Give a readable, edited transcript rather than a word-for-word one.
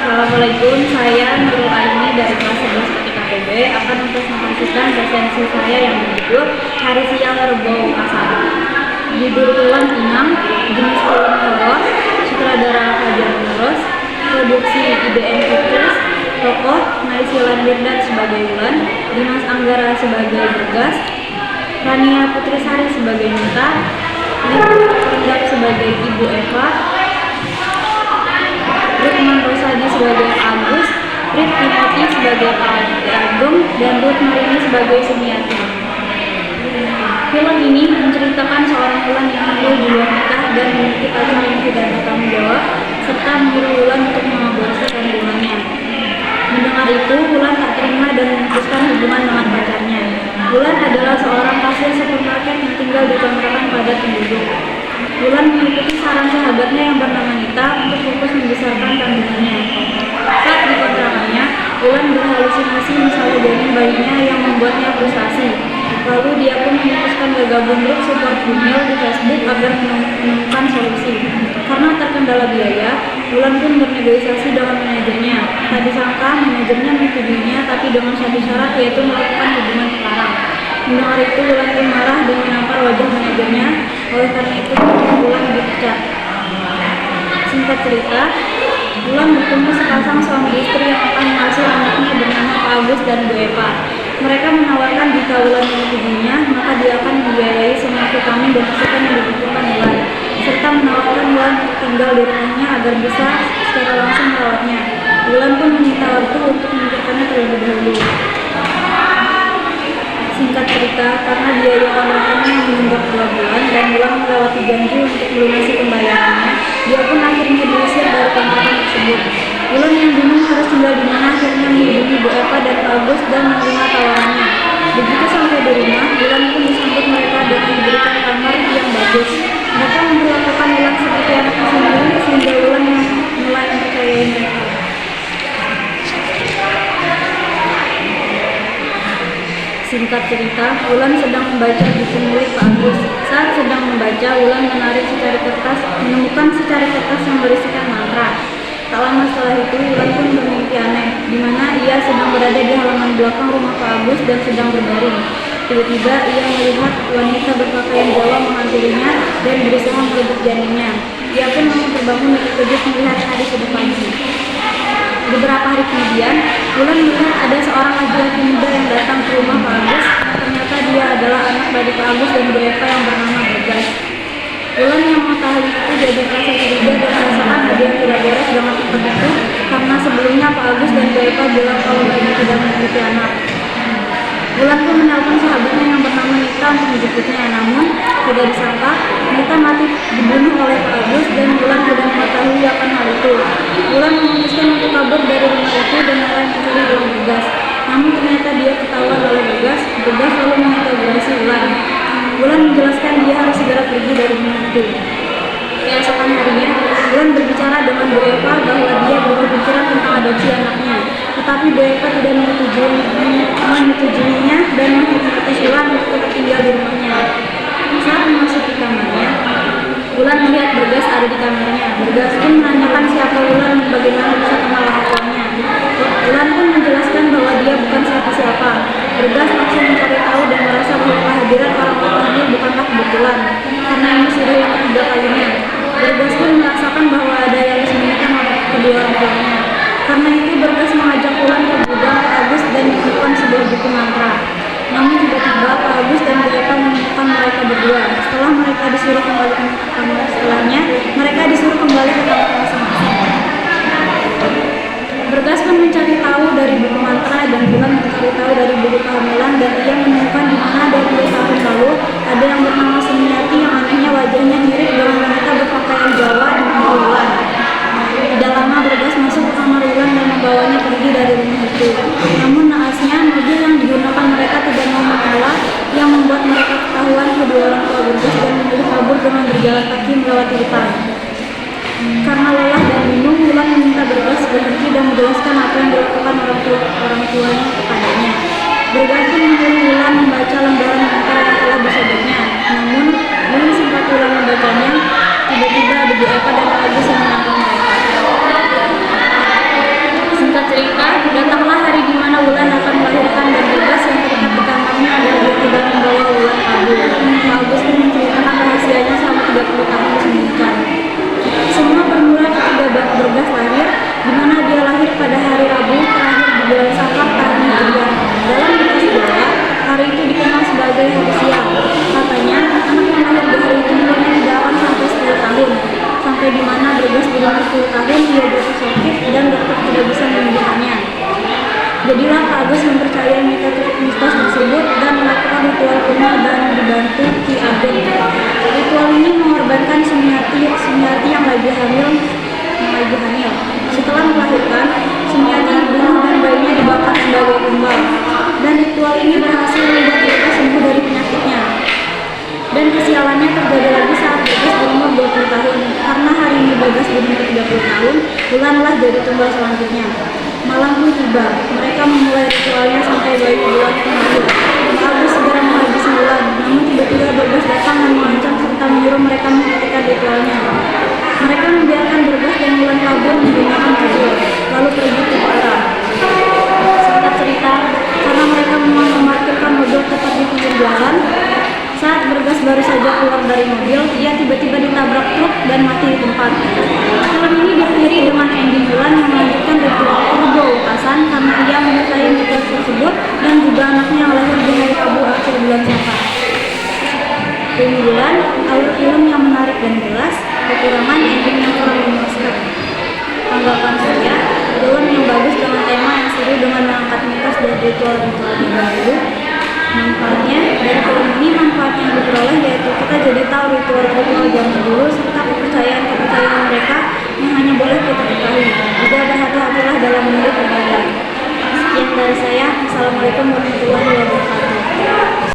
Assalamualaikum, saya Nurul Aini dari kelas 11 PKPB akan mempresentasikan resensi saya yang berjudul Hari Siang Rebo Kasar. Judul film Inang, jenis film horor, sutradara Fajar Nuros, produksi IDN Pictures, tokoh Naysila Mirdad sebagai Wulan, Dimas Anggara sebagai Bergas, Rania Putrisari sebagai Nita, Lina Pindad sebagai Ibu Eva, Rukman Rosadi sebagai Agus, Rit Timothy sebagai Pak Agung, dan Ruth Marini sebagai Sumiati. Film ini menceritakan seorang Wulan yang hamil di luar nikah dan memiliki pacar yang tidak bertanggung jawab, serta menyuruh Wulan untuk mengaborsi kandungannya. Mendengar itu, Wulan tak terima dan memutuskan hubungan dengan pacarnya. Wulan adalah seorang kasir supermarket yang tinggal di kontrakan padat penduduk. Wulan mengikuti saran sahabatnya yang bernama Nita untuk fokus membesarkan kandungannya. Saat di kontrakannya, Wulan berhalusinasi masalah janin bayinya yang membuatnya frustasi. Lalu dia pun memutuskan bergabung grup support female di Facebook agar menemukan solusi. Karena terkendala biaya, Wulan pun bernegosiasi dengan manajernya. Tak disangka manajernya menyetujuinya, tapi dengan satu syarat, yaitu melakukan hubungan sekarang. Mendengar itu, Wulan pun marah dan menampar wajah manajernya. Oleh karena itu, Wulan dipecat. Singkat cerita, Wulan bertemu sepasang suami istri yang akan mengasuh anaknya bernama Pak Agus dan Bu Eva. Mereka menawarkan jika Wulan menyetujuinya, maka dia akan membiayai semua vitamin dan asupan yang dibutuhkan Wulan, serta menawarkan Wulan untuk tinggal di rumahnya agar bisa secara langsung merawatnya. Wulan pun meminta waktu untuk memikirkannya terlebih dahulu. Singkat cerita, karena biaya kontrakannya yang menunggak 2 bulan dan Wulan melewati janji untuk melunasi pembayarannya, dia pun akhirnya diusir dari kontrakan tersebut. Wulan yang bingung harus tinggal di mana akhirnya menghubungi Bu Eva dan Pak Agus dan menerima tawarannya. Begitu sampai di rumah, Wulan pun disambut mereka dengan diberikan kamar yang bagus. Mereka memperlakukan Wulan seperti anaknya sendiri sehingga Wulan yang mulai mempercayai mereka. Singkat cerita, Wulan sedang membaca buku milik Pak Agus. Saat sedang membaca, Wulan menemukan secari kertas yang berisikan mantra. Tak lama setelah itu, Wulan pun bermimpi aneh, di mana ia sedang berada di halaman belakang rumah Pak Agus dan sedang berbaring. Tiba-tiba ia melihat wanita berpakaian Jawa menghampirinya dan berusaha merebut janinnya. Ia pun langsung terbangun dan terkejut melihat hari sudah pagi. Beberapa hari kemudian, Wulan melihat ada seorang laki-laki muda yang datang ke rumah Pak Agus. Ternyata dia adalah anak dari Pak Agus dan Bu Eva yang bernama Bergas. Wulan yang mengetahui itu jadi merasa curiga dan merasakan ada yang tidak beres dengan tempat itu, karena sebelumnya Pak Agus dan Bu Eva bilang kalau mereka tidak memiliki anak. Wulan pun menelpon sahabatnya yang bernama Nita untuk menjemputnya, namun tidak disangka Nita mati dibunuh oleh Pak Agus dan Wulan tidak mengetahui akan hal itu. Wulan memutuskan untuk kabur dari rumah itu dan mulai mencari uang Bergas. Namun ternyata dia ketahuan oleh Bergas. Bergas lalu menginterogasi Wulan. Wulan menjelaskan dia harus segera pergi dari rumah itu. Keesokan harinya, Wulan berbicara dengan Bu Eva bahwa dia berpikiran tentang adopsi anaknya. Tetapi Bu Eva tidak menyetujuinya dan menghipnotis Wulan untuk tetap tinggal di rumahnya. Saat memasuki kamarnya, Wulan melihat Bergas ada di kamarnya. Bergas pun menanyakan siapa Wulan dan bagaimana bisa kenal orang tuanya. Wulan pun menjelaskan bahwa dia bukan siapa-siapa. Bergas langsung mencari tahu dan merasa bahwa kehadiran orang tuanya bukanlah kebetulan, karena ini sudah yang ketiga kalinya. Bergas pun merasakan bahwa ada yang disembunyikan oleh kedua orang tuanya. Karena itu Bergas mengajak Wulan ke gudang Pak Agus dan menemukan sebuah buku mantra. Namun tiba-tiba Pak Agus dan Bu Eva menemukan mereka berdua. Setelah mereka disuruh kembali ke kamar setelahnya, mereka disuruh kembali ke kamar masing-masing. Bergas pun mencari tahu dari buku mantra dan Wulan mencari tahu dari buku kehamilan, dan ia menemukan di mana 20 tahun lalu ada yang bernama Sumiati yang anehnya wajahnya mirip dengan wanita berpakaian Jawa di rumah Wulan. Tidak lama Bergas masuk ke kamar Wulan dan membawanya pergi dari rumah itu. Namun naasnya mobil yang digunakan mereka tidak mau menyala, yang membuat mereka ketahuan kedua orang tua Bergas dan memilih kabur dengan berjalan kaki melewati hutan. Karena lelah dan bingung, Wulan meminta Bergas berhenti dan menjelaskan apa yang dilakukan orang tuanya kepadanya. Bergas pun menyuruh Wulan membaca lembaran mantra yang telah disobeknya. Namun, belum sempat Wulan membacanya, tiba-tiba ada Bu Eva dan Pak Agus yang menangkap mereka. Singkat cerita, datanglah hari di mana Wulan akan melahirkan dan Bagas yang terikat di kamarnya adalah tidak membawa Wulan kabur. Bagas pun menceritakan rahasianya selama 30 tahun disembunyikan. Semua bermula ketika Bagas lahir, di mana dia lahir pada hari Rabu terakhir di bulan Safar tahun Hijriah. Dalam mitos Jawa, hari itu dikenal sebagai hari sial. Katanya, anak yang lahir di hari itu umurnya tidak akan sampai 10 tahun. Sampai di mana Bagas berumur 10 tahun, dia jatuh sakit dan dokter tidak bisa menyembuhkannya. Jadilah Pak Agus mempercayai mitos tersebut dan melakukan ritual kuno dan dibantu Ki Ageng. Ritual ini mengorbankan Sumiati yang lagi hamil. Setelah melahirkan, Sumiati dibunuh dan bayinya dibakar sebagai tumbal. Dan ritual ini berhasil membuat mereka sembuh dari penyakitnya. Dan kesialannya terjadi lagi saat Bagas berumur 20 tahun. Karena hari ini Bagas berumur 30 tahun, Wulanlah jadi tumbal selanjutnya. Malam pun tiba, mereka memulai ritualnya sampai bayi Wulan yang lahir. Bagas segera menghabisi Wulan, namun tiba-tiba Bagas datang dan mengancam serta menyuruh mereka menghentikan ritualnya. Mereka membiarkan Bagas dan Wulan kabur menggunakan kujur, lalu pergi ke utara. Singkat cerita, karena mereka memang memarkirkan mobil tepat di pinggir jalan, saat Bagas baru saja keluar dari mobil, ia tiba-tiba ditabrak truk dan mati di tempat. Film ini diakhiri dengan ending Wulan yang melanjutkan ritual Urbo Ukasan karena ia menyukai mitos tersebut dan juga anaknya yang lahir di hari Rabu akhir bulan Safar. Keunggulan, alur film yang menarik dan jelas, kekurangan ending yang kurang memuaskan. Tanggapan saya, film yang bagus dengan tema yang seru dengan mengangkat mitos dan ritual-ritual di baru. Manfaatnya, dari film ini manfaat yang diperoleh yaitu kita jadi tahu ritual-ritual zaman dulu serta kepercayaan mereka yang hanya boleh kita ketahui. Juga berhati-hatilah dalam memilih ibadah. Sekian dari saya. Assalamualaikum warahmatullahi wabarakatuh.